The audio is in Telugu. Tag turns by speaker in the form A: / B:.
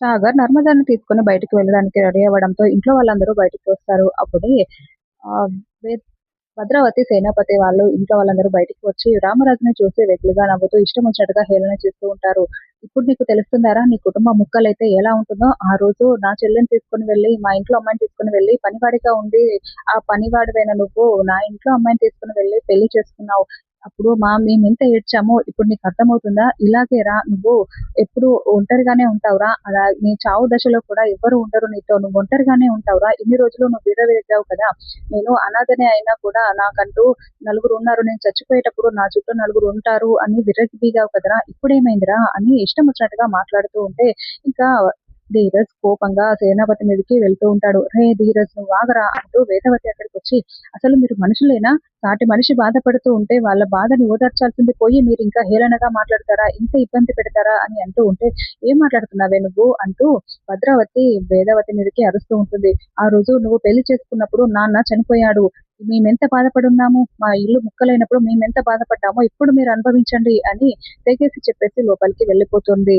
A: సాగర్ నర్మదాన్ని తీసుకొని బయటికి వెళ్ళడానికి రెడీ అవ్వడంతో ఇంట్లో వాళ్ళందరూ బయటికి వస్తారు. అప్పుడే ఆహ్, వే భద్రావతి సేనాపతి వాళ్ళు ఇంట్లో వాళ్ళందరూ బయటికి వచ్చి రామరాజుని చూసి వెకిలిగా నవ్వుతూ ఇష్టం వచ్చినట్టుగా హేళన చేస్తూ ఉంటారు. "ఇప్పుడు నీకు తెలుస్తుందారా నీ కుటుంబం ముక్కలైతే ఎలా ఉంటుందో? ఆ రోజు నా చెల్లిని తీసుకొని వెళ్ళి, మా ఇంట్లో అమ్మాయిని తీసుకొని వెళ్ళి పనివాడిగా ఉండి, ఆ పనివాడివైన నువ్వు నా ఇంట్లో అమ్మాయిని తీసుకొని వెళ్ళి పెళ్లి చేసుకున్నావు. అప్పుడు మేమెంత ఏడ్చామో ఇప్పుడు నీకు అర్థమవుతుందా? ఇలాగేరా నువ్వు ఎప్పుడు ఒంటరిగానే ఉంటావురా. అలా నీ చావు దశలో కూడా ఎవ్వరు ఉండరు నీతో. నువ్వు ఒంటరిగానే ఉంటావురా. ఇన్ని రోజులు నువ్వు విర్రవీగావు కదా! నేను అనాథనే అయినా కూడా నాకంటూ నలుగురున్నారు. నేను చచ్చిపోయేటప్పుడు నా చుట్టూ నలుగురుంటారు అని విర్రవీగావు కదరా! ఇప్పుడేమైందిరా? అని ఇష్టం వచ్చినట్టుగా మాట్లాడుతూ ఉంటే, ఇంకా ధీరజ్ కోపంగా సేనాపతి మీదకి వెళ్తూ ఉంటాడు. "రేయ్ ధీరజ్ నువ్వాగరా" అంటూ వేదవతి అక్కడికొచ్చి, "అసలు మీరు మనుషులేనా? సాటి మనిషి బాధపడుతూ ఉంటే వాళ్ళ బాధని ఓదార్చాల్సింది పోయి మీరింకా హేళనగా మాట్లాడతారా? ఇంత ఇబ్బంది పెడతారా?" అని అంటూ ఉంటే, "ఏం మాట్లాడుతున్నావే నువ్వు?" అంటూ భద్రావతి వేదవతి మీదకి అరుస్తూ ఉంటుంది. "ఆ రోజు నువ్వు పెళ్లి చేసుకున్నప్పుడు నాన్న చనిపోయాడు. మేమెంత బాధపడున్నాము. మా ఇల్లు ముక్కలైనప్పుడు మేమెంత బాధపడ్డామో ఇప్పుడు మీరు అనుభవించండి" అని తెగేసి చెప్పేసి లోపలికి వెళ్ళిపోతుంది.